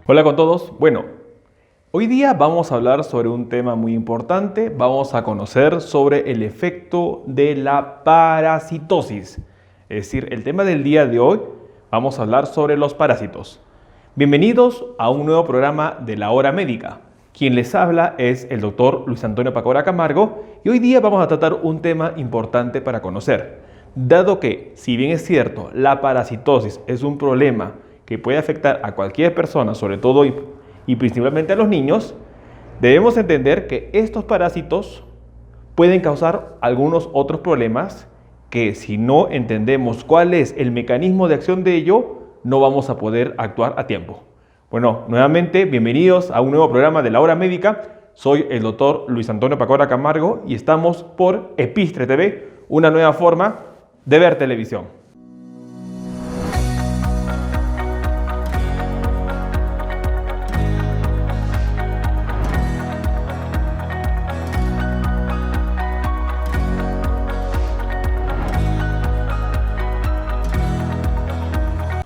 Hola con todos. Bueno, hoy día vamos a hablar sobre un tema muy importante. Vamos a conocer sobre el efecto de la parasitosis. Es decir, el tema del día de hoy vamos a hablar sobre los parásitos. Bienvenidos a un nuevo programa de La Hora Médica. Quien les habla es el doctor Luis Antonio Pacora Camargo y hoy día vamos a tratar un tema importante para conocer. Dado que, si bien es cierto, la parasitosis es un problema que puede afectar a cualquier persona, sobre todo y principalmente a los niños, debemos entender que estos parásitos pueden causar algunos otros problemas que, si no entendemos cuál es el mecanismo de acción de ello, no vamos a poder actuar a tiempo. Bueno, nuevamente bienvenidos a un nuevo programa de La Hora Médica. Soy el doctor Luis Antonio Pacora Camargo y estamos por Epistre TV, una nueva forma de ver televisión.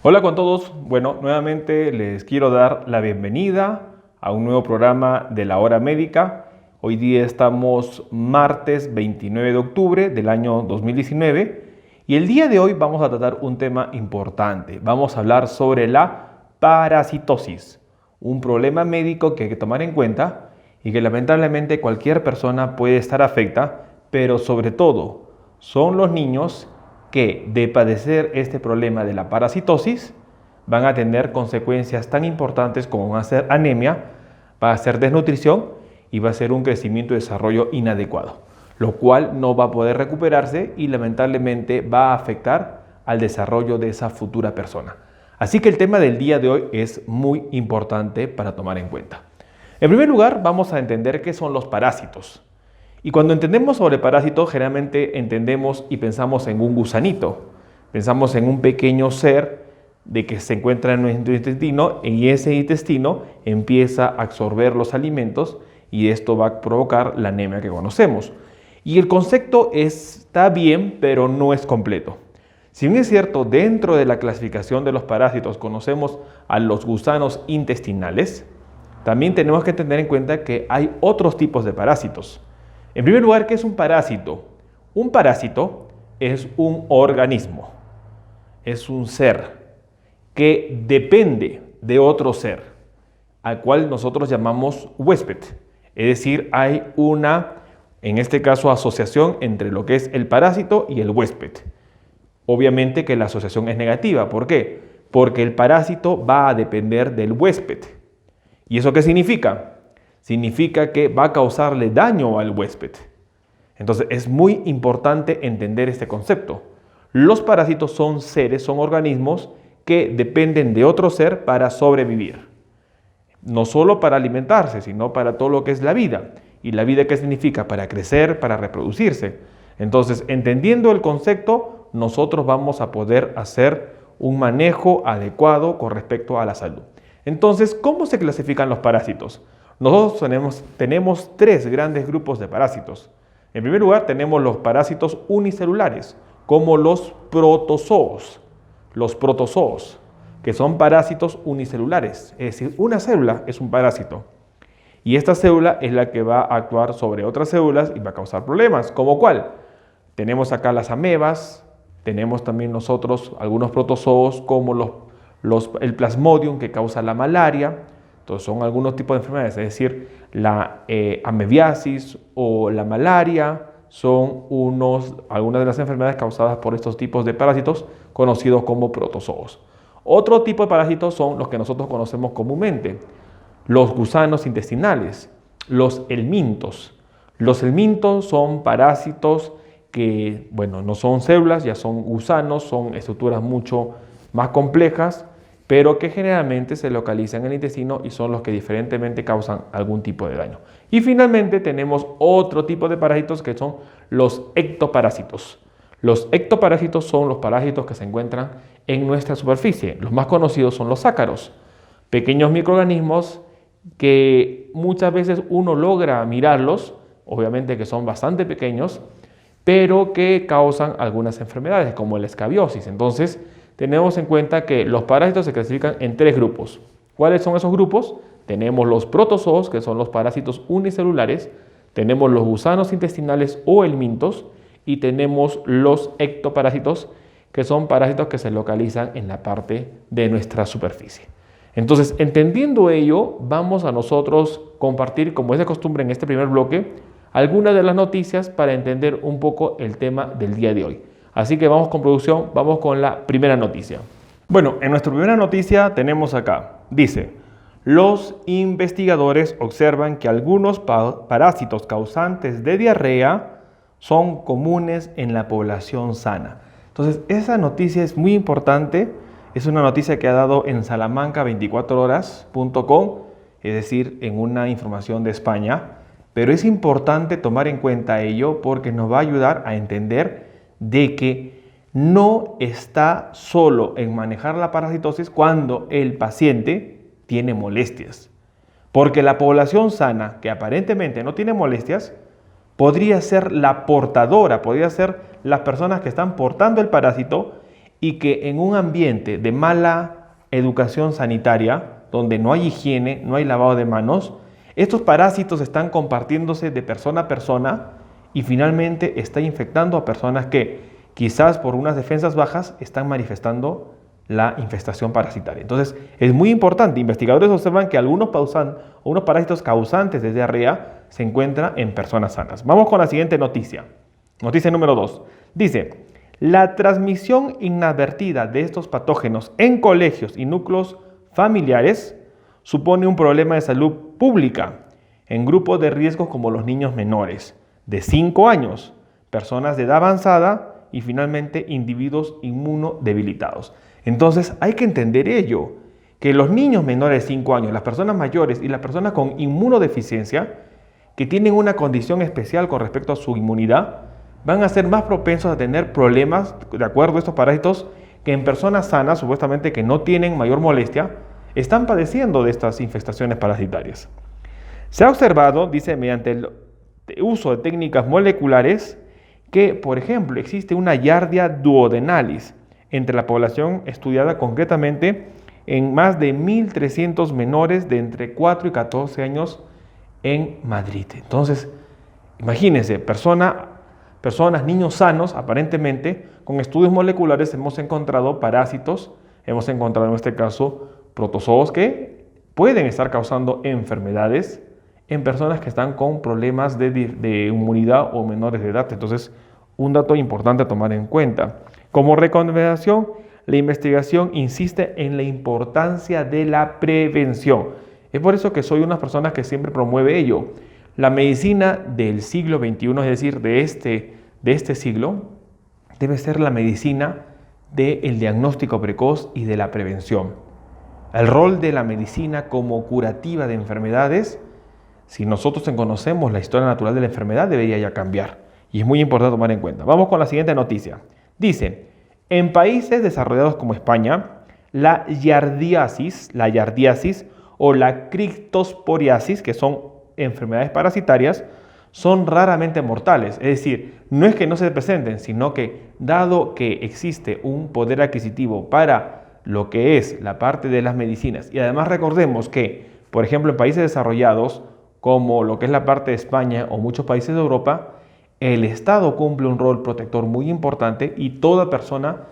Hola con todos. Bueno, nuevamente les quiero dar la bienvenida a un nuevo programa de La Hora Médica. Hoy día estamos martes 29 de octubre del año 2019 y el día de hoy vamos a tratar un tema importante. Vamos a hablar sobre la parasitosis, un problema médico que hay que tomar en cuenta y que lamentablemente cualquier persona puede estar afecta, pero sobre todo son los niños que de padecer este problema de la parasitosis van a tener consecuencias tan importantes como van a ser anemia, va a ser desnutrición y va a ser un crecimiento y desarrollo inadecuado, lo cual no va a poder recuperarse y lamentablemente va a afectar al desarrollo de esa futura persona. Así que el tema del día de hoy es muy importante para tomar en cuenta. En primer lugar, vamos a entender qué son los parásitos. Y cuando entendemos sobre parásitos, generalmente entendemos y pensamos en un gusanito. Pensamos en un pequeño ser de que se encuentra en nuestro intestino y ese intestino empieza a absorber los alimentos y esto va a provocar la anemia que conocemos. Y el concepto está bien, pero no es completo. Si bien es cierto, dentro de la clasificación de los parásitos conocemos a los gusanos intestinales, también tenemos que tener en cuenta que hay otros tipos de parásitos. En primer lugar, ¿qué es un parásito? Un parásito es un organismo, es un ser que depende de otro ser, al cual nosotros llamamos huésped. Es decir, hay una, en este caso, asociación entre lo que es el parásito y el huésped. Obviamente que la asociación es negativa. ¿Por qué? Porque el parásito va a depender del huésped. ¿Y eso qué significa? Significa que va a causarle daño al huésped. Entonces es muy importante entender este concepto. Los parásitos son seres, son organismos que dependen de otro ser para sobrevivir. No solo para alimentarse, sino para todo lo que es la vida. ¿Y la vida qué significa? Para crecer, para reproducirse. Entonces, entendiendo el concepto, nosotros vamos a poder hacer un manejo adecuado con respecto a la salud. Entonces, ¿cómo se clasifican los parásitos? Nosotros tenemos tres grandes grupos de parásitos. En primer lugar, tenemos los parásitos unicelulares, como los protozoos. Los protozoos, que son parásitos unicelulares, es decir, una célula es un parásito. Y esta célula es la que va a actuar sobre otras células y va a causar problemas. ¿Cómo cuál? Tenemos acá las amebas, tenemos también nosotros algunos protozoos como el plasmodium que causa la malaria. Entonces son algunos tipos de enfermedades, es decir, la amebiasis o la malaria son algunas de las enfermedades causadas por estos tipos de parásitos conocidos como protozoos. Otro tipo de parásitos son los que nosotros conocemos comúnmente, los gusanos intestinales, los helmintos. Los helmintos son parásitos que, bueno, no son células, ya son gusanos, son estructuras mucho más complejas, pero que generalmente se localizan en el intestino y son los que diferentemente causan algún tipo de daño. Y finalmente tenemos otro tipo de parásitos que son los ectoparásitos. Los ectoparásitos son los parásitos que se encuentran en nuestra superficie. Los más conocidos son los ácaros, pequeños microorganismos que muchas veces uno logra mirarlos, obviamente que son bastante pequeños, pero que causan algunas enfermedades como la escabiosis. Entonces, tenemos en cuenta que los parásitos se clasifican en tres grupos. ¿Cuáles son esos grupos? Tenemos los protozoos, que son los parásitos unicelulares, tenemos los gusanos intestinales o helmintos y tenemos los ectoparásitos, que son parásitos que se localizan en la parte de nuestra superficie. Entonces, entendiendo ello, vamos a nosotros compartir, como es de costumbre en este primer bloque, algunas de las noticias para entender un poco el tema del día de hoy. Así que vamos con producción, vamos con la primera noticia. Bueno, en nuestra primera noticia tenemos acá, dice: los investigadores observan que algunos parásitos causantes de diarrea son comunes en la población sana. Entonces, esa noticia es muy importante. Es una noticia que ha dado en salamanca24horas.com, es decir, en una información de España. Pero es importante tomar en cuenta ello porque nos va a ayudar a entender de que no está solo en manejar la parasitosis cuando el paciente tiene molestias. Porque la población sana, que aparentemente no tiene molestias, podría ser la portadora, podría ser las personas que están portando el parásito y que en un ambiente de mala educación sanitaria, donde no hay higiene, no hay lavado de manos, estos parásitos están compartiéndose de persona a persona y finalmente está infectando a personas que quizás por unas defensas bajas están manifestando la infestación parasitaria. Entonces, es muy importante. Investigadores observan que algunos parásitos causantes de diarrea se encuentran en personas sanas. Vamos con la siguiente noticia. Noticia número 2. Dice: la transmisión inadvertida de estos patógenos en colegios y núcleos familiares supone un problema de salud pública en grupos de riesgo como los niños menores de 5 años, personas de edad avanzada y finalmente individuos inmunodebilitados. Entonces hay que entender ello, que los niños menores de 5 años, las personas mayores y las personas con inmunodeficiencia que tienen una condición especial con respecto a su inmunidad van a ser más propensos a tener problemas de acuerdo a estos parásitos que en personas sanas, supuestamente que no tienen mayor molestia, están padeciendo de estas infestaciones parasitarias. Se ha observado, dice, mediante el uso de técnicas moleculares, que, por ejemplo, existe una Giardia duodenalis entre la población estudiada concretamente en más de 1.300 menores de entre 4 y 14 años en Madrid. Entonces, imagínense, personas, niños sanos, aparentemente, con estudios moleculares hemos encontrado parásitos, hemos encontrado en este caso protozoos que pueden estar causando enfermedades en personas que están con problemas de inmunidad o menores de edad. Entonces, un dato importante a tomar en cuenta. Como recomendación, la investigación insiste en la importancia de la prevención. Es por eso que soy una persona que siempre promueve ello. La medicina del siglo XXI, es decir, de este siglo, debe ser la medicina del diagnóstico precoz y de la prevención. El rol de la medicina como curativa de enfermedades, si nosotros conocemos la historia natural de la enfermedad, debería ya cambiar. Y es muy importante tomar en cuenta. Vamos con la siguiente noticia. Dice: en países desarrollados como España, la yardiasis o la criptosporiasis, que son enfermedades parasitarias, son raramente mortales. Es decir, no es que no se presenten, sino que dado que existe un poder adquisitivo para lo que es la parte de las medicinas, y además recordemos que, por ejemplo, en países desarrollados, como lo que es la parte de España o muchos países de Europa, el Estado cumple un rol protector muy importante y toda persona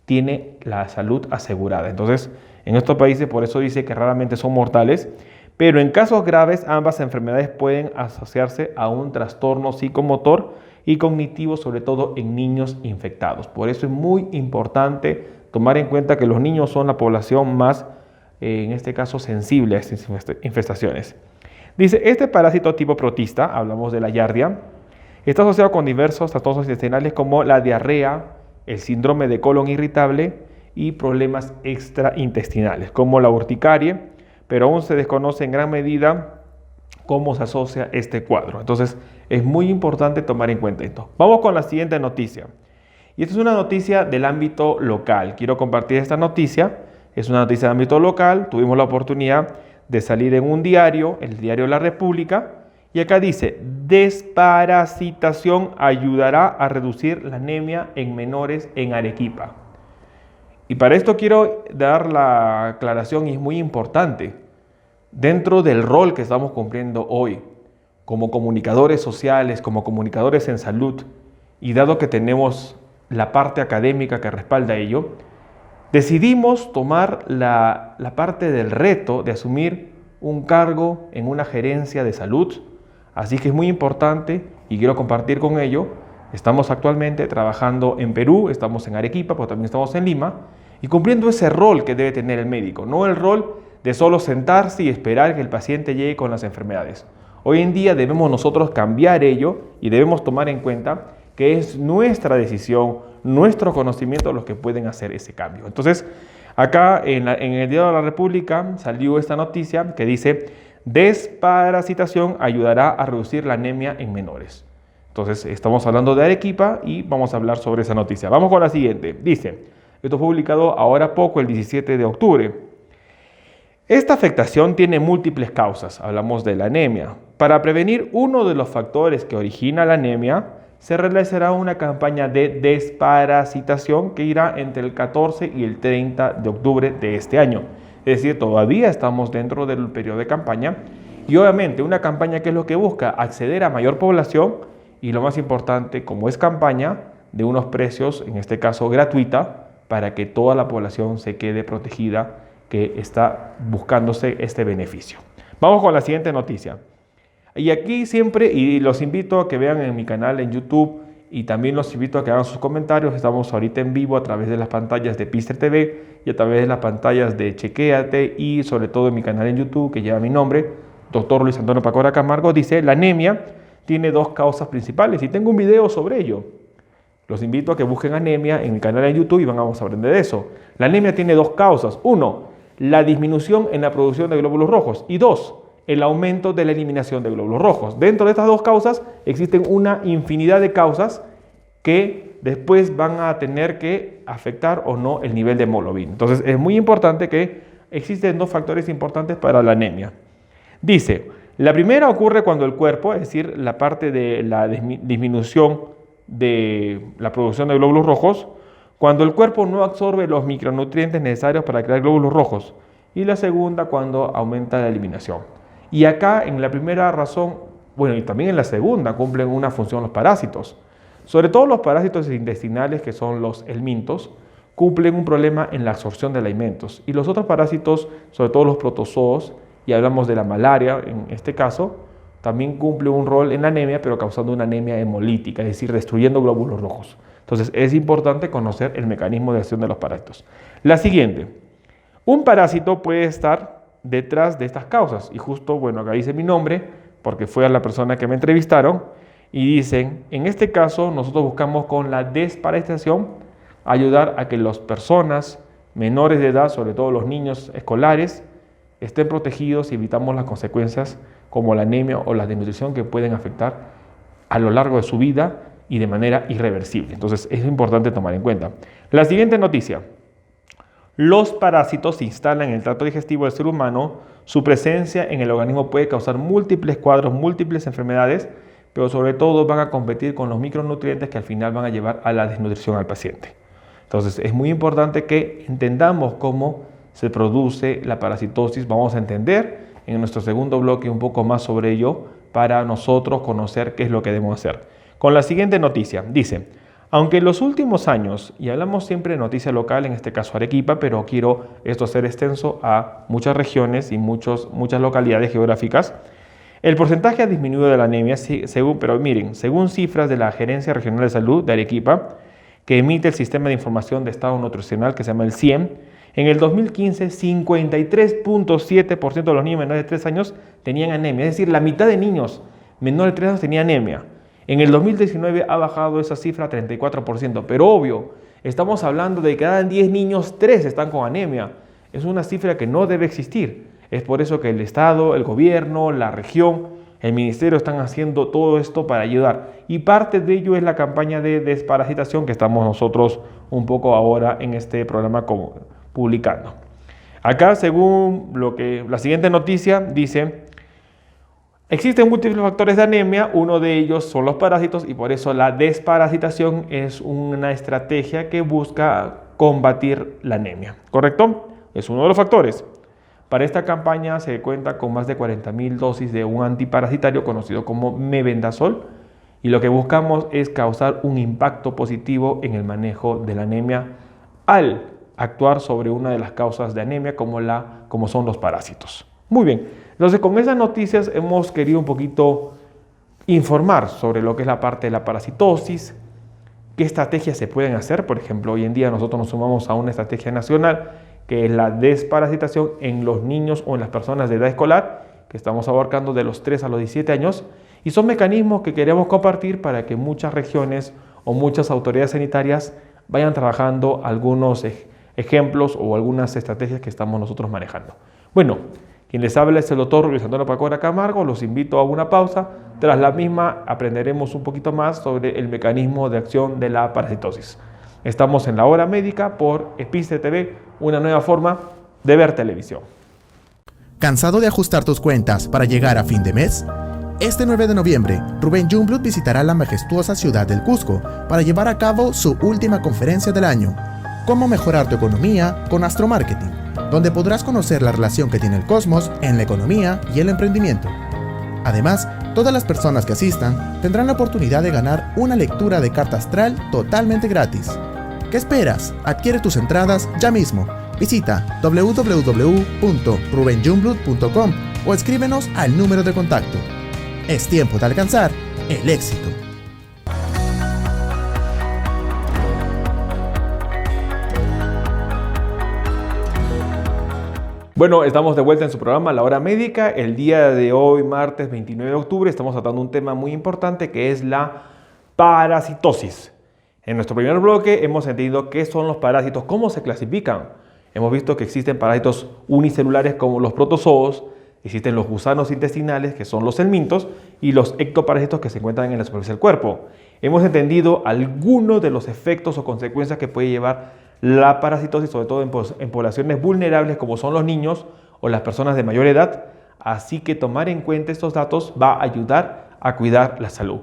tiene la salud asegurada. Entonces, en estos países por eso dice que raramente son mortales, pero en casos graves ambas enfermedades pueden asociarse a un trastorno psicomotor y cognitivo, sobre todo en niños infectados. Por eso es muy importante tomar en cuenta que los niños son la población más, en este caso, sensible a estas infestaciones. Dice: este parásito tipo protista, hablamos de la Giardia, está asociado con diversos trastornos intestinales como la diarrea, el síndrome de colon irritable y problemas extraintestinales como la urticaria, pero aún se desconoce en gran medida cómo se asocia este cuadro. Entonces, es muy importante tomar en cuenta esto. Vamos con la siguiente noticia. Y esta es una noticia del ámbito local. Quiero compartir esta noticia. Es una noticia de ámbito local. Tuvimos la oportunidad de salir en un diario, el diario La República, y acá dice: desparasitación ayudará a reducir la anemia en menores en Arequipa. Y para esto quiero dar la aclaración, y es muy importante. dentro del rol que estamos cumpliendo hoy, como comunicadores sociales, como comunicadores en salud, y dado que tenemos la parte académica que respalda ello, decidimos tomar la parte del reto de asumir un cargo en una gerencia de salud. Así que es muy importante y quiero compartir con ello. Estamos actualmente trabajando en Perú, estamos en Arequipa, pero también estamos en Lima, y cumpliendo ese rol que debe tener el médico, no el rol de solo sentarse y esperar que el paciente llegue con las enfermedades. Hoy en día debemos nosotros cambiar ello y debemos tomar en cuenta que es nuestra decisión, nuestro conocimiento los que pueden hacer ese cambio. Entonces, acá en el Diario de la República salió esta noticia que dice: desparasitación ayudará a reducir la anemia en menores. Entonces, estamos hablando de Arequipa y vamos a hablar sobre esa noticia. Vamos con la siguiente. Dice, esto fue publicado ahora poco, el 17 de octubre. Esta afectación tiene múltiples causas. Hablamos de la anemia. Para prevenir uno de los factores que origina la anemia, se realizará una campaña de desparasitación que irá entre el 14 y el 30 de octubre de este año. Es decir, todavía estamos dentro del periodo de campaña y obviamente una campaña que es lo que busca acceder a mayor población y lo más importante, como es campaña, de unos precios, en este caso gratuita, para que toda la población se quede protegida que está buscándose este beneficio. Vamos con la siguiente noticia. Y aquí siempre, y los invito a que vean en mi canal en YouTube y también los invito a que hagan sus comentarios. Estamos ahorita en vivo a través de las pantallas de Pister TV y a través de las pantallas de Chequéate y sobre todo en mi canal en YouTube que lleva mi nombre, Dr. Luis Antonio Pacora Camargo. Dice, la anemia tiene dos causas principales y tengo un video sobre ello. Los invito a que busquen anemia en mi canal en YouTube y vamos a aprender de eso. La anemia tiene dos causas. Uno, la disminución en la producción de glóbulos rojos. Y dos, el aumento de la eliminación de glóbulos rojos. Dentro de estas dos causas existen una infinidad de causas que después van a tener que afectar o no el nivel de hemoglobina. Entonces es muy importante que existen dos factores importantes para la anemia. Dice, la primera ocurre cuando el cuerpo, es decir, la parte de la disminución de la producción de glóbulos rojos, cuando el cuerpo no absorbe los micronutrientes necesarios para crear glóbulos rojos. Y la segunda, cuando aumenta la eliminación. Y acá en la primera razón, bueno, y también en la segunda, cumplen una función los parásitos. Sobre todo los parásitos intestinales, que son los helmintos, cumplen un problema en la absorción de alimentos. Y los otros parásitos, sobre todo los protozoos, y hablamos de la malaria en este caso, también cumple un rol en la anemia, pero causando una anemia hemolítica, es decir, destruyendo glóbulos rojos. Entonces es importante conocer el mecanismo de acción de los parásitos. La siguiente, un parásito puede estar detrás de estas causas. Y justo, bueno, acá dice mi nombre, porque fue a la persona que me entrevistaron, y dicen, en este caso nosotros buscamos con la desparasitación ayudar a que las personas menores de edad, sobre todo los niños escolares, estén protegidos y evitamos las consecuencias como la anemia o la desnutrición que pueden afectar a lo largo de su vida y de manera irreversible. Entonces es importante tomar en cuenta. La siguiente noticia. Los parásitos se instalan en el tracto digestivo del ser humano. Su presencia en el organismo puede causar múltiples cuadros, múltiples enfermedades, pero sobre todo van a competir con los micronutrientes que al final van a llevar a la desnutrición al paciente. Entonces es muy importante que entendamos cómo se produce la parasitosis. Vamos a entender en nuestro segundo bloque un poco más sobre ello para nosotros conocer qué es lo que debemos hacer. Con la siguiente noticia, dice, aunque en los últimos años, y hablamos siempre de noticia local, en este caso Arequipa, pero quiero esto hacer extenso a muchas regiones y muchas localidades geográficas, el porcentaje ha disminuido de la anemia, según cifras de la Gerencia Regional de Salud de Arequipa, que emite el Sistema de Información de Estado Nutricional, que se llama el CIEM, en el 2015, 53.7% de los niños menores de 3 años tenían anemia. Es decir, la mitad de niños menores de 3 años tenían anemia. En el 2019 ha bajado esa cifra a 34%. Pero obvio, estamos hablando de que cada 10 niños, 3 están con anemia. Es una cifra que no debe existir. Es por eso que el Estado, el gobierno, la región, el ministerio están haciendo todo esto para ayudar. Y parte de ello es la campaña de desparasitación que estamos nosotros un poco ahora en este programa publicando. Acá, según la siguiente noticia, dice, existen múltiples factores de anemia, uno de ellos son los parásitos y por eso la desparasitación es una estrategia que busca combatir la anemia, ¿correcto? Es uno de los factores. Para esta campaña se cuenta con más de 40.000 dosis de un antiparasitario conocido como mebendazol, y lo que buscamos es causar un impacto positivo en el manejo de la anemia al actuar sobre una de las causas de anemia como son los parásitos. Muy bien, entonces con esas noticias hemos querido un poquito informar sobre lo que es la parte de la parasitosis, qué estrategias se pueden hacer. Por ejemplo, hoy en día nosotros nos sumamos a una estrategia nacional que es la desparasitación en los niños o en las personas de edad escolar, que estamos abarcando de los 3 a los 17 años, y son mecanismos que queremos compartir para que muchas regiones o muchas autoridades sanitarias vayan trabajando algunos ejemplos o algunas estrategias que estamos nosotros manejando. Bueno, quien les habla es el doctor Luis Antonio Pacora Camargo. Los invito a una pausa. Tras la misma aprenderemos un poquito más sobre el mecanismo de acción de la parasitosis. Estamos en La Hora Médica por Episte TV, una nueva forma de ver televisión. ¿Cansado de ajustar tus cuentas para llegar a fin de mes? Este 9 de noviembre, Rubén Jungblut visitará la majestuosa ciudad del Cusco para llevar a cabo su última conferencia del año, Cómo mejorar tu economía con astromarketing, donde podrás conocer la relación que tiene el cosmos en la economía y el emprendimiento. Además, todas las personas que asistan tendrán la oportunidad de ganar una lectura de carta astral totalmente gratis. ¿Qué esperas? Adquiere tus entradas ya mismo. Visita www.rubenjungblut.com o escríbenos al número de contacto. Es tiempo de alcanzar el éxito. Bueno, estamos de vuelta en su programa La Hora Médica. El día de hoy, martes 29 de octubre, estamos tratando un tema muy importante que es la parasitosis. En nuestro primer bloque hemos entendido qué son los parásitos, cómo se clasifican. Hemos visto que existen parásitos unicelulares como los protozoos, existen los gusanos intestinales que son los helmintos y los ectoparásitos que se encuentran en la superficie del cuerpo. Hemos entendido algunos de los efectos o consecuencias que puede llevar la parasitosis, sobre todo en poblaciones vulnerables como son los niños o las personas de mayor edad. Así que tomar en cuenta estos datos va a ayudar a cuidar la salud.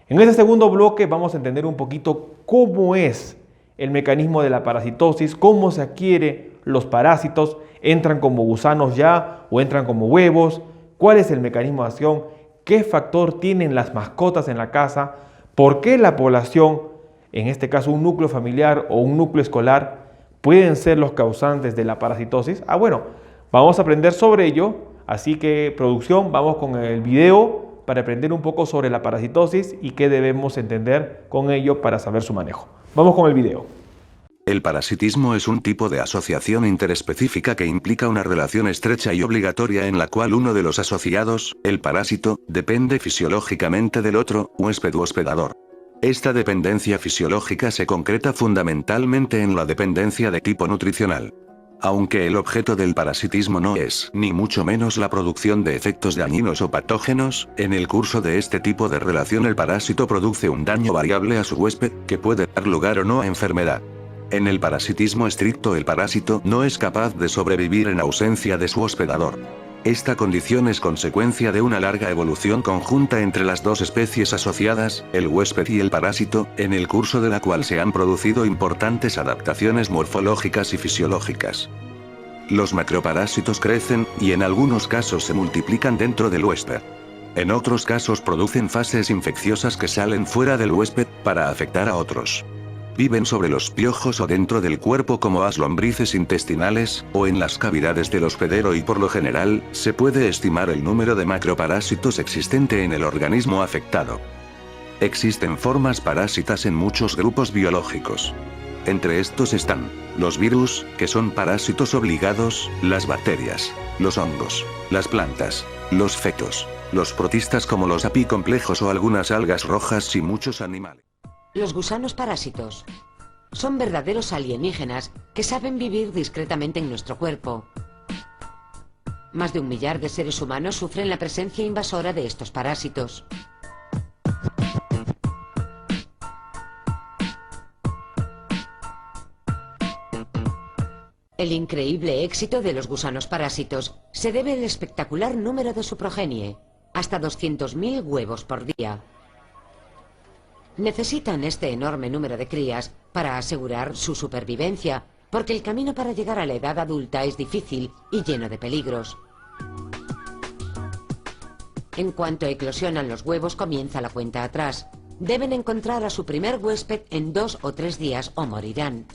En este segundo bloque vamos a entender un poquito cómo es el mecanismo de la parasitosis, cómo se adquiere los parásitos, entran como gusanos ya o entran como huevos, cuál es el mecanismo de acción, qué factor tienen las mascotas en la casa, por qué la población, en este caso un núcleo familiar o un núcleo escolar, pueden ser los causantes de la parasitosis. Bueno, vamos a aprender sobre ello, así que producción, vamos con el video para aprender un poco sobre la parasitosis y qué debemos entender con ello para saber su manejo. Vamos con el video. El parasitismo es un tipo de asociación interespecífica que implica una relación estrecha y obligatoria en la cual uno de los asociados, el parásito, depende fisiológicamente del otro, huésped u hospedador. Esta dependencia fisiológica se concreta fundamentalmente en la dependencia de tipo nutricional. Aunque el objeto del parasitismo no es, ni mucho menos la producción de efectos dañinos o patógenos, en el curso de este tipo de relación el parásito produce un daño variable a su huésped, que puede dar lugar o no a enfermedad. En el parasitismo estricto el parásito no es capaz de sobrevivir en ausencia de su hospedador. Esta condición es consecuencia de una larga evolución conjunta entre las dos especies asociadas, el huésped y el parásito, en el curso de la cual se han producido importantes adaptaciones morfológicas y fisiológicas. Los macroparásitos crecen, y en algunos casos se multiplican dentro del huésped. En otros casos producen fases infecciosas que salen fuera del huésped, para afectar a otros. Viven sobre los piojos o dentro del cuerpo como las lombrices intestinales, o en las cavidades del hospedero y por lo general, se puede estimar el número de macroparásitos existente en el organismo afectado. Existen formas parásitas en muchos grupos biológicos. Entre estos están los virus, que son parásitos obligados, las bacterias, los hongos, las plantas, los fetos, los protistas como los apicomplejos o algunas algas rojas y muchos animales. Los gusanos parásitos son verdaderos alienígenas que saben vivir discretamente en nuestro cuerpo. Más de 1 millar de seres humanos sufren la presencia invasora de estos parásitos. El increíble éxito de los gusanos parásitos se debe al espectacular número de su progenie, hasta 200.000 huevos por día. Necesitan este enorme número de crías para asegurar su supervivencia, porque el camino para llegar a la edad adulta es difícil y lleno de peligros. En cuanto eclosionan los huevos, comienza la cuenta atrás. Deben encontrar a su primer huésped en 2 o 3 días o morirán.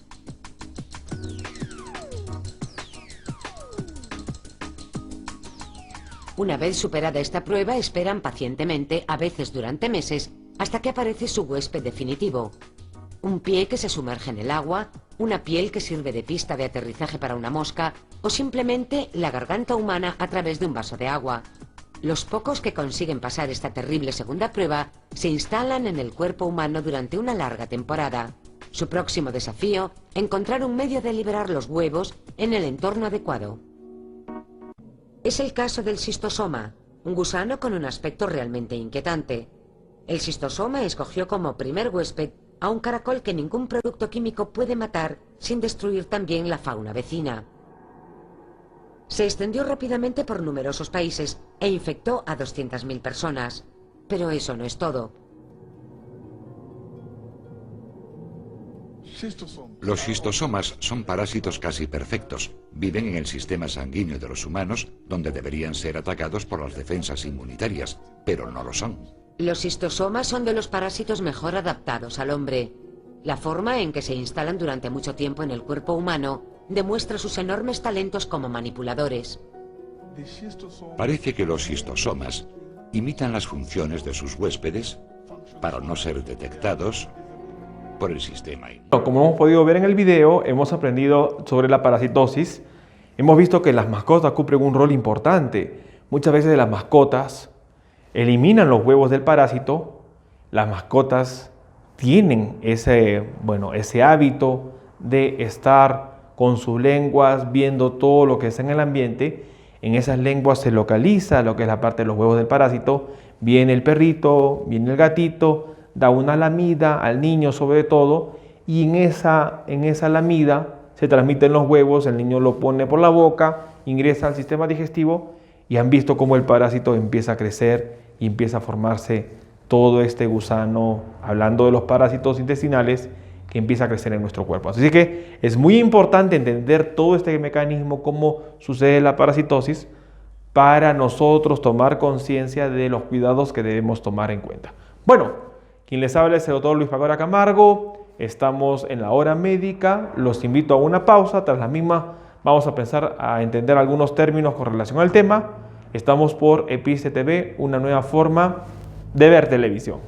Una vez superada esta prueba, esperan pacientemente, a veces durante meses, hasta que aparece su huésped definitivo. Un pie que se sumerge en el agua, una piel que sirve de pista de aterrizaje para una mosca, o simplemente la garganta humana a través de un vaso de agua. Los pocos que consiguen pasar esta terrible segunda prueba se instalan en el cuerpo humano durante una larga temporada. Su próximo desafío, encontrar un medio de liberar los huevos en el entorno adecuado. Es el caso del cistosoma, un gusano con un aspecto realmente inquietante. El cistosoma escogió como primer huésped a un caracol que ningún producto químico puede matar sin destruir también la fauna vecina. Se extendió rápidamente por numerosos países e infectó a 200.000 personas. Pero eso no es todo. Los xistosomas son parásitos casi perfectos. Viven en el sistema sanguíneo de los humanos, donde deberían ser atacados por las defensas inmunitarias, pero no lo son. Los cistosomas son de los parásitos mejor adaptados al hombre. La forma en que se instalan durante mucho tiempo en el cuerpo humano demuestra sus enormes talentos como manipuladores. Parece que los xistosomas imitan las funciones de sus huéspedes para no ser detectados por el sistema inmune. Como hemos podido ver en el video, hemos aprendido sobre la parasitosis. Hemos visto que las mascotas cumplen un rol importante. Muchas veces las mascotas eliminan los huevos del parásito. Las mascotas tienen ese hábito de estar con sus lenguas viendo todo lo que está en el ambiente. En esas lenguas se localiza lo que es la parte de los huevos del parásito. Viene el perrito, viene el gatito, da una lamida al niño sobre todo, y en esa lamida se transmiten los huevos, el niño lo pone por la boca, ingresa al sistema digestivo y han visto cómo el parásito empieza a crecer y empieza a formarse todo este gusano, hablando de los parásitos intestinales, que empieza a crecer en nuestro cuerpo. Así que es muy importante entender todo este mecanismo, cómo sucede la parasitosis, para nosotros tomar conciencia de los cuidados que debemos tomar en cuenta. Bueno, quien les habla es el doctor Luis Pacora Camargo. Estamos en la hora médica. Los invito a una pausa. Tras la misma vamos a empezar a entender algunos términos con relación al tema. Estamos por Episte TV, una nueva forma de ver televisión.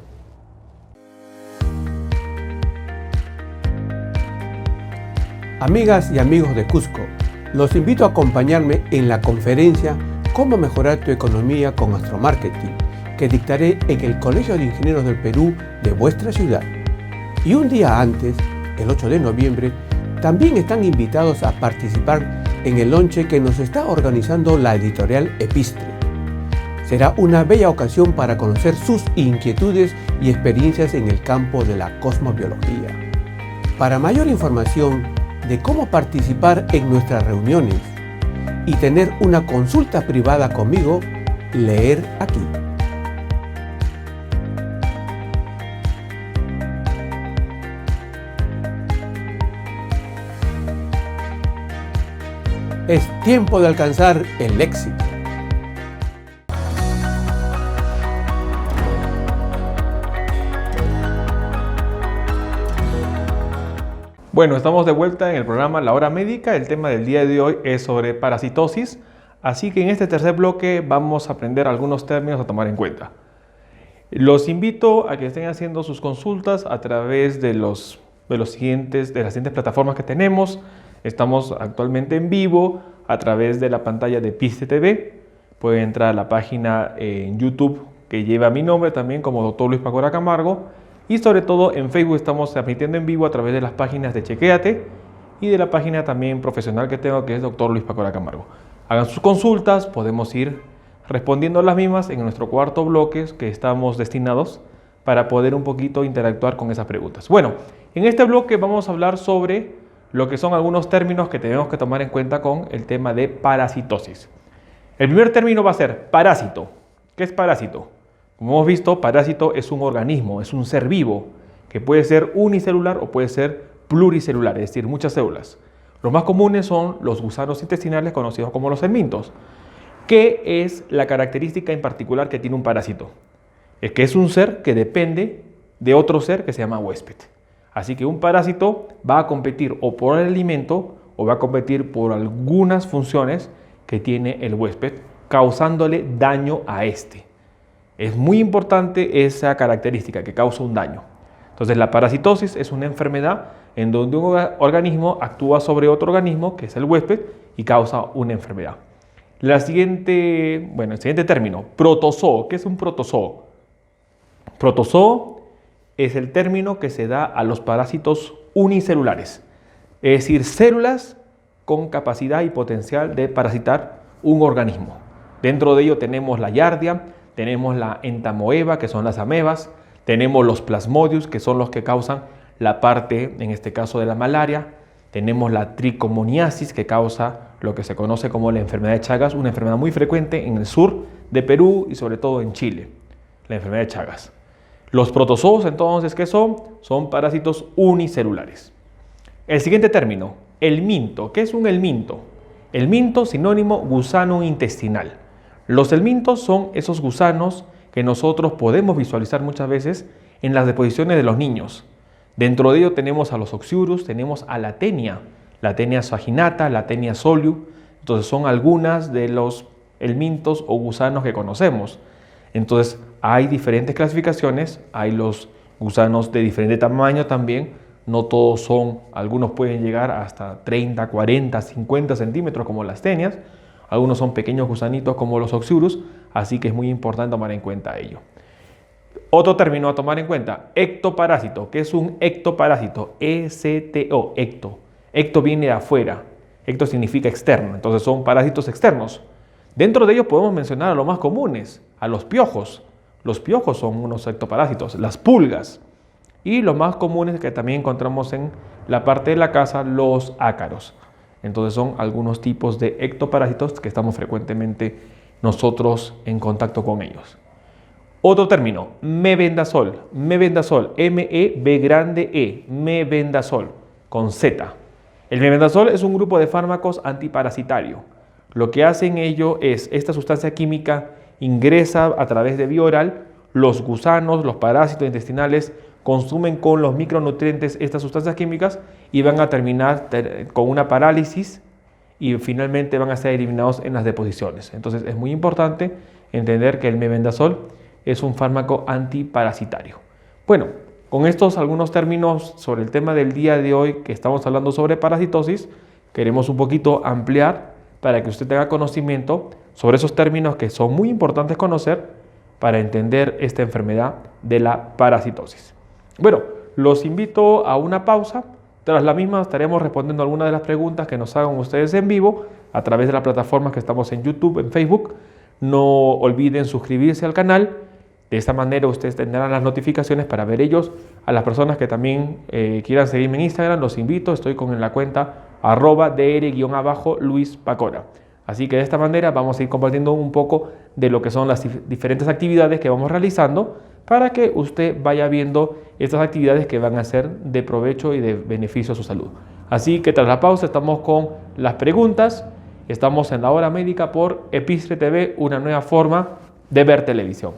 Amigas y amigos de Cusco, los invito a acompañarme en la conferencia Cómo mejorar tu economía con Astromarketing, que dictaré en el Colegio de Ingenieros del Perú de vuestra ciudad. Y un día antes, el 8 de noviembre, también están invitados a participar en el lonche que nos está organizando la editorial Episte. Será una bella ocasión para conocer sus inquietudes y experiencias en el campo de la cosmobiología. Para mayor información de cómo participar en nuestras reuniones y tener una consulta privada conmigo, leer aquí. Es tiempo de alcanzar el éxito. Bueno, estamos de vuelta en el programa La Hora Médica. El tema del día de hoy es sobre parasitosis. Así que en este tercer bloque vamos a aprender algunos términos a tomar en cuenta. Los invito a que estén haciendo sus consultas a través de las siguientes plataformas que tenemos. Estamos actualmente en vivo a través de la pantalla de Episte TV. Pueden entrar a la página en YouTube que lleva mi nombre también como Dr. Luis Pacora Camargo. Y sobre todo en Facebook estamos transmitiendo en vivo a través de las páginas de Chequéate y de la página también profesional que tengo, que es Dr. Luis Pacora Camargo. Hagan sus consultas, podemos ir respondiendo a las mismas en nuestro cuarto bloque que estamos destinados para poder un poquito interactuar con esas preguntas. Bueno, en este bloque vamos a hablar sobre lo que son algunos términos que tenemos que tomar en cuenta con el tema de parasitosis. El primer término va a ser parásito. ¿Qué es parásito? Como hemos visto, parásito es un organismo, es un ser vivo que puede ser unicelular o puede ser pluricelular, es decir, muchas células. Los más comunes son los gusanos intestinales conocidos como los helmintos. ¿Qué es la característica en particular que tiene un parásito? Es que es un ser que depende de otro ser que se llama huésped. Así que un parásito va a competir o por el alimento o va a competir por algunas funciones que tiene el huésped, causándole daño a este. Es muy importante esa característica que causa un daño. Entonces la parasitosis es una enfermedad en donde un organismo actúa sobre otro organismo, que es el huésped, y causa una enfermedad. El siguiente término, protozoo. ¿Qué es un protozoo? Protozoo es el término que se da a los parásitos unicelulares, es decir, células con capacidad y potencial de parasitar un organismo. Dentro de ello tenemos la Giardia, tenemos la Entamoeba, que son las amebas, tenemos los Plasmodium, que son los que causan la parte, en este caso, de la malaria, tenemos la Trichomoniasis, que causa lo que se conoce como la enfermedad de Chagas, una enfermedad muy frecuente en el sur de Perú y sobre todo en Chile, la enfermedad de Chagas. Los protozoos, entonces, ¿qué son? Son parásitos unicelulares. El siguiente término, helminto. ¿Qué es un helminto? Helminto, sinónimo, gusano intestinal. Los helmintos son esos gusanos que nosotros podemos visualizar muchas veces en las deposiciones de los niños. Dentro de ello tenemos a los oxyurus, tenemos a la tenia saginata, la tenia solium. Entonces son algunas de los helmintos o gusanos que conocemos. Entonces hay diferentes clasificaciones, hay los gusanos de diferente tamaño también, no todos son, algunos pueden llegar hasta 30, 40, 50 centímetros como las tenias, algunos son pequeños gusanitos como los oxyurus, así que es muy importante tomar en cuenta ello. Otro término a tomar en cuenta, ectoparásito. ¿Qué es un ectoparásito? E-C-T-O, ecto. Ecto viene de afuera, ecto significa externo, entonces son parásitos externos. Dentro de ellos podemos mencionar a los más comunes, a los piojos. Los piojos son unos ectoparásitos, las pulgas. Y los más comunes que también encontramos en la parte de la casa, los ácaros. Entonces son algunos tipos de ectoparásitos que estamos frecuentemente nosotros en contacto con ellos. Otro término, mebendazol. Mebendazol, M-E-B grande E, mebendazol, con Z. El mebendazol es un grupo de fármacos antiparasitario. Lo que hacen ello es, esta sustancia química ingresa a través de vía oral, los gusanos, los parásitos intestinales consumen con los micronutrientes estas sustancias químicas y van a terminar con una parálisis y finalmente van a ser eliminados en las deposiciones. Entonces es muy importante entender que el mebendazol es un fármaco antiparasitario. Bueno, con estos algunos términos sobre el tema del día de hoy que estamos hablando sobre parasitosis, queremos un poquito ampliar para que usted tenga conocimiento sobre esos términos que son muy importantes conocer para entender esta enfermedad de la parasitosis. Bueno, los invito a una pausa. Tras la misma estaremos respondiendo algunas de las preguntas que nos hagan ustedes en vivo a través de las plataformas que estamos en YouTube, en Facebook. No olviden suscribirse al canal. De esta manera ustedes tendrán las notificaciones para ver ellos. A las personas que también quieran seguirme en Instagram, los invito. Estoy con la cuenta @dr_Luis Pacora. Así que de esta manera vamos a ir compartiendo un poco de lo que son las diferentes actividades que vamos realizando para que usted vaya viendo estas actividades que van a ser de provecho y de beneficio a su salud. Así que tras la pausa estamos con las preguntas. Estamos en la hora médica por Epistre TV, una nueva forma de ver televisión.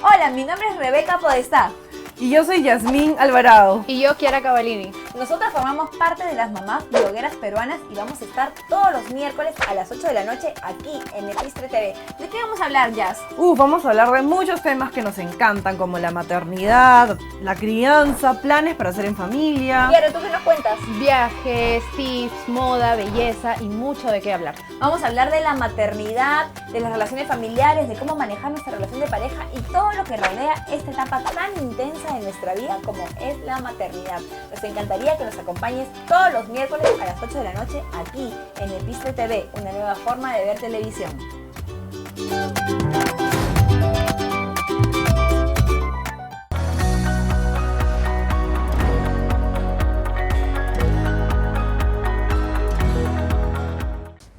Hola, mi nombre es Rebeca Podestá. Y yo soy Yasmín Alvarado. Y yo, Kiara Cavallini. Nosotras formamos parte de las mamás blogueras peruanas y vamos a estar todos los miércoles a las 8 de la noche aquí en Epistre TV. ¿De qué vamos a hablar, Yas? Vamos a hablar de muchos temas que nos encantan, como la maternidad, la crianza, planes para hacer en familia. Kiara, ¿tú qué nos cuentas? Viajes, tips, moda, belleza y mucho de qué hablar. Vamos a hablar de la maternidad, de las relaciones familiares, de cómo manejar nuestra relación de pareja y todo lo que rodea esta etapa tan intensa de nuestra vida como es la maternidad. Nos encantaría que nos acompañes todos los miércoles a las 8 de la noche aquí en Epistre TV, una nueva forma de ver televisión.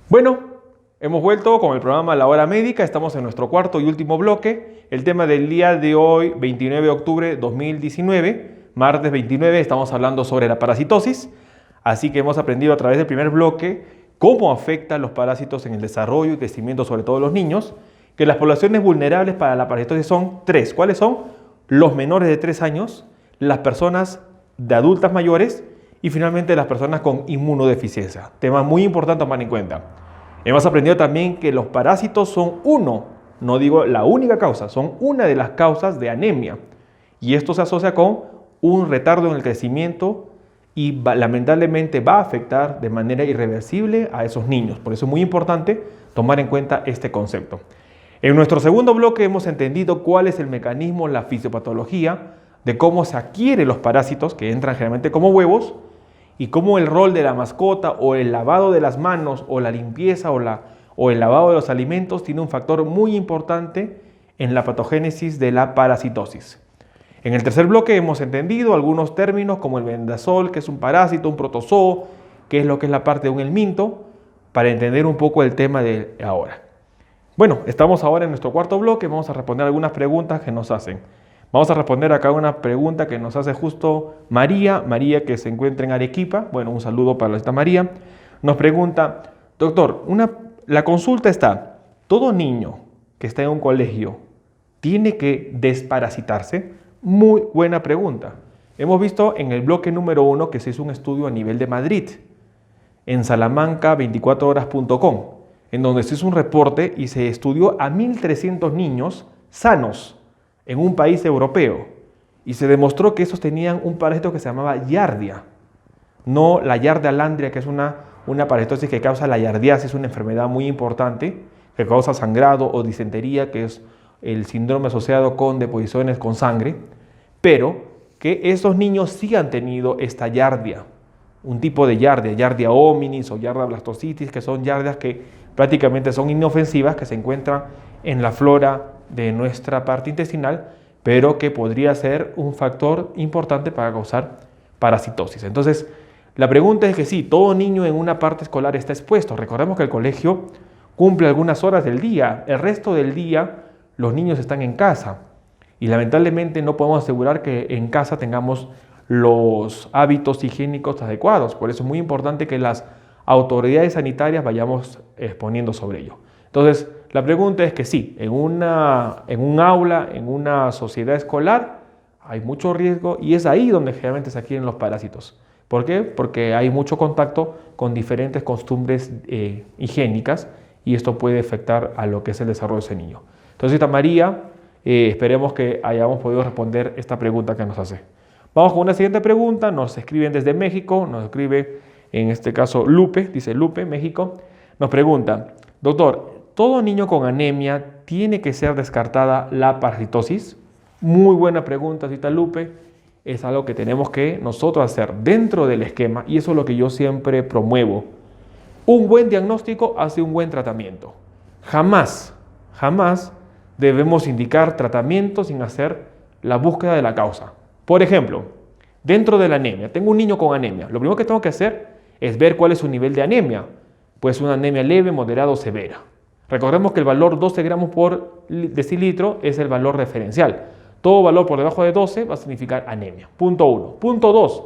Bueno, hemos vuelto con el programa La Hora Médica, estamos en nuestro cuarto y último bloque. El tema del día de hoy, 29 de octubre de 2019, martes 29, estamos hablando sobre la parasitosis. Así que hemos aprendido a través del primer bloque cómo afectan los parásitos en el desarrollo y crecimiento, sobre todo de los niños, que las poblaciones vulnerables para la parasitosis son 3. ¿Cuáles son? Los menores de 3 años, las personas de adultas mayores y finalmente las personas con inmunodeficiencia. Tema muy importante a tomar en cuenta. Hemos aprendido también que los parásitos son no digo la única causa, son una de las causas de anemia. Y esto se asocia con un retardo en el crecimiento y lamentablemente va a afectar de manera irreversible a esos niños. Por eso es muy importante tomar en cuenta este concepto. En nuestro segundo bloque hemos entendido cuál es el mecanismo, la fisiopatología de cómo se adquieren los parásitos que entran generalmente como huevos y cómo el rol de la mascota o el lavado de las manos o la limpieza o el lavado de los alimentos tiene un factor muy importante en la patogénesis de la parasitosis. En el tercer bloque hemos entendido algunos términos como el bendazol, que es un parásito, un protozoo, que es lo que es la parte de un helminto, para entender un poco el tema de ahora. Bueno, estamos ahora en nuestro cuarto bloque, vamos a responder algunas preguntas que nos hacen. Vamos a responder acá una pregunta que nos hace justo María, que se encuentra en Arequipa. Bueno, un saludo para esta María. Nos pregunta, doctor, la consulta está, ¿todo niño que está en un colegio tiene que desparasitarse? Muy buena pregunta. Hemos visto en el bloque número 1 que se hizo un estudio a nivel de Madrid, en salamanca24horas.com, en donde se hizo un reporte y se estudió a 1.300 niños sanos en un país europeo y se demostró que esos tenían un parásito que se llamaba Giardia, no la Giardia landria, que es una parasitosis que causa la yardiasis, una enfermedad muy importante que causa sangrado o disentería, que es el síndrome asociado con deposiciones con sangre, pero que esos niños sí han tenido esta Giardia, un tipo de Giardia hominis o Giardia blastocitis, que son Giardias que prácticamente son inofensivas, que se encuentran en la flora de nuestra parte intestinal, pero que podría ser un factor importante para causar parasitosis. Entonces, la pregunta es que sí, todo niño en una parte escolar está expuesto. Recordemos que el colegio cumple algunas horas del día, el resto del día los niños están en casa y lamentablemente no podemos asegurar que en casa tengamos los hábitos higiénicos adecuados. Por eso es muy importante que las autoridades sanitarias vayamos exponiendo sobre ello. Entonces, la pregunta es que sí, en un aula, en una sociedad escolar, hay mucho riesgo y es ahí donde generalmente se adquieren los parásitos. ¿Por qué? Porque hay mucho contacto con diferentes costumbres higiénicas y esto puede afectar a lo que es el desarrollo de ese niño. Entonces, María, esperemos que hayamos podido responder esta pregunta que nos hace. Vamos con una siguiente pregunta. Nos escriben desde México, nos escribe en este caso Lupe, dice Lupe, México. Nos pregunta, doctor, ¿todo niño con anemia tiene que ser descartada la parasitosis? Muy buena pregunta, cita Lupe. Es algo que tenemos que nosotros hacer dentro del esquema y eso es lo que yo siempre promuevo. Un buen diagnóstico hace un buen tratamiento. Jamás debemos indicar tratamiento sin hacer la búsqueda de la causa. Por ejemplo, dentro de la anemia, tengo un niño con anemia. Lo primero que tengo que hacer es ver cuál es su nivel de anemia. Pues una anemia leve, moderada o severa. Recordemos que el valor 12 gramos por decilitro es el valor referencial. Todo valor por debajo de 12 va a significar anemia. Punto 1. Punto 2.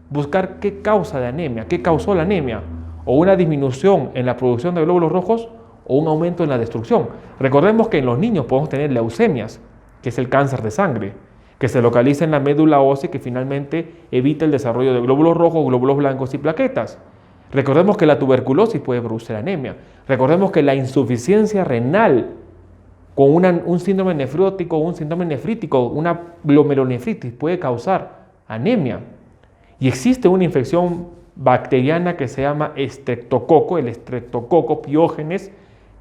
Buscar qué causa de anemia, qué causó la anemia. O una disminución en la producción de glóbulos rojos o un aumento en la destrucción. Recordemos que en los niños podemos tener leucemias, que es el cáncer de sangre, que se localiza en la médula ósea y que finalmente evita el desarrollo de glóbulos rojos, glóbulos blancos y plaquetas. Recordemos que la tuberculosis puede producir anemia. Recordemos que la insuficiencia renal con un síndrome nefrótico, un síndrome nefrítico, una glomerulonefritis puede causar anemia. Y existe una infección bacteriana que se llama estreptococo, el estreptococo piógenes,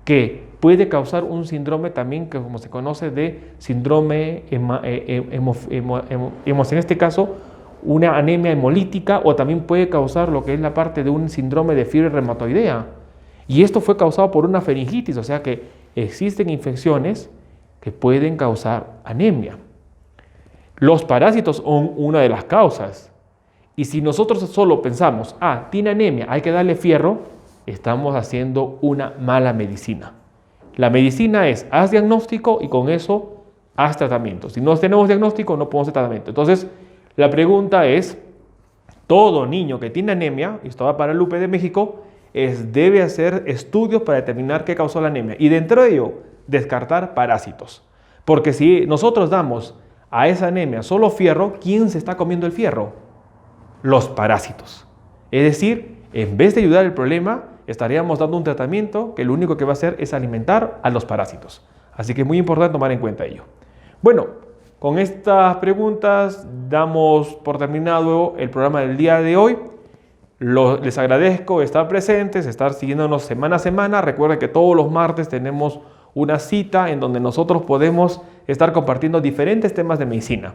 que puede causar un síndrome también que como se conoce de síndrome en este caso una anemia hemolítica, o también puede causar lo que es la parte de un síndrome de fiebre reumatoidea. Y esto fue causado por una faringitis, o sea que existen infecciones que pueden causar anemia. Los parásitos son una de las causas. Y si nosotros solo pensamos, tiene anemia, hay que darle fierro, estamos haciendo una mala medicina. La medicina es, haz diagnóstico y con eso haz tratamiento. Si no tenemos diagnóstico, no podemos hacer tratamiento. Entonces, la pregunta es, todo niño que tiene anemia, y esto va para el UP de México, debe hacer estudios para determinar qué causó la anemia. Y dentro de ello, descartar parásitos. Porque si nosotros damos a esa anemia solo fierro, ¿quién se está comiendo el fierro? Los parásitos. Es decir, en vez de ayudar el problema, estaríamos dando un tratamiento que lo único que va a hacer es alimentar a los parásitos. Así que es muy importante tomar en cuenta ello. Bueno, con estas preguntas damos por terminado el programa del día de hoy. Les agradezco estar presentes, estar siguiéndonos semana a semana. Recuerden que todos los martes tenemos una cita en donde nosotros podemos estar compartiendo diferentes temas de medicina.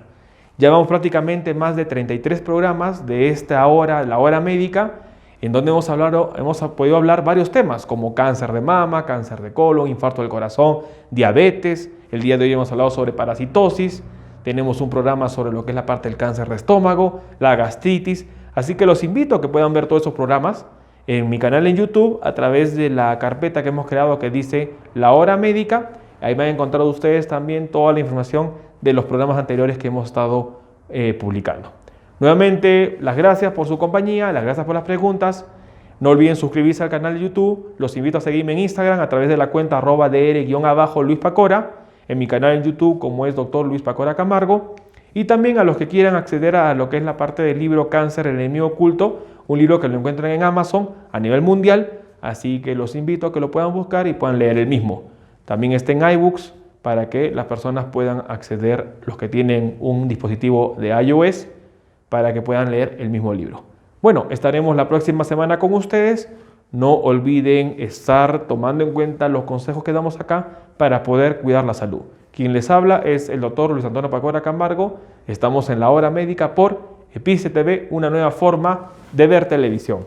Llevamos prácticamente más de 33 programas de esta hora, la hora médica, en donde hemos podido hablar varios temas como cáncer de mama, cáncer de colon, infarto del corazón, diabetes. El día de hoy hemos hablado sobre parasitosis. Tenemos un programa sobre lo que es la parte del cáncer de estómago, la gastritis. Así que los invito a que puedan ver todos esos programas en mi canal en YouTube a través de la carpeta que hemos creado que dice La Hora Médica. Ahí van a encontrar ustedes también toda la información de los programas anteriores que hemos estado publicando. Nuevamente, las gracias por su compañía, las gracias por las preguntas. No olviden suscribirse al canal de YouTube. Los invito a seguirme en Instagram a través de la cuenta @dr_Luis Pacora, en mi canal en YouTube como es Dr. Luis Pacora Camargo. Y también a los que quieran acceder a lo que es la parte del libro Cáncer, el enemigo oculto, un libro que lo encuentran en Amazon a nivel mundial, así que los invito a que lo puedan buscar y puedan leer el mismo. También está en iBooks para que las personas puedan acceder, los que tienen un dispositivo de iOS, para que puedan leer el mismo libro. Bueno, estaremos la próxima semana con ustedes. No olviden estar tomando en cuenta los consejos que damos acá para poder cuidar la salud. Quien les habla es el doctor Luis Antonio Pacora Camargo. Estamos en La Hora Médica por Epice TV, una nueva forma de ver televisión.